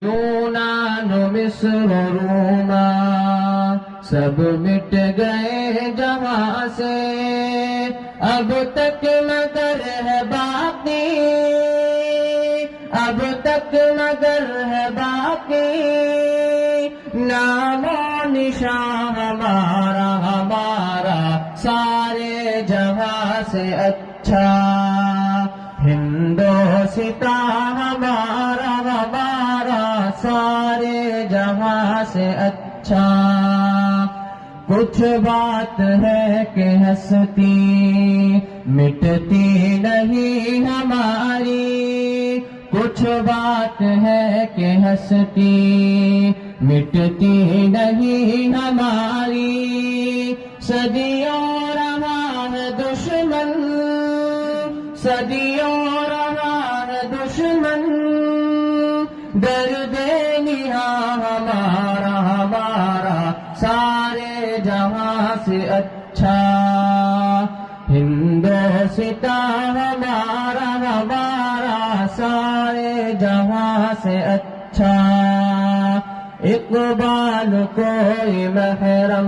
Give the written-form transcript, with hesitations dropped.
یونان مصر روما سب مٹ گئے جہاں سے، اب تک مگر ہے باقی، اب تک مگر ہے باقی نام و نشان ہمارا، ہمارا سارے جہاں سے اچھا ہندوستان ہمارا، ہمارا سارے جہاں سے اچھا۔ کچھ بات ہے کہ ہستی مٹتی نہیں ہماری، کچھ بات ہے کہ ہستی مٹتی نہیں ہماری، صدیوں رہا ہے دشمن، صدیوں رہا ہے دشمن، درد نہاں ہمارا، ہمارا سارے جہاں سے اچھا ہندوستان ہمارا، ہمارا سارے جہاں سے اچھا۔ اقبال کوئی محرم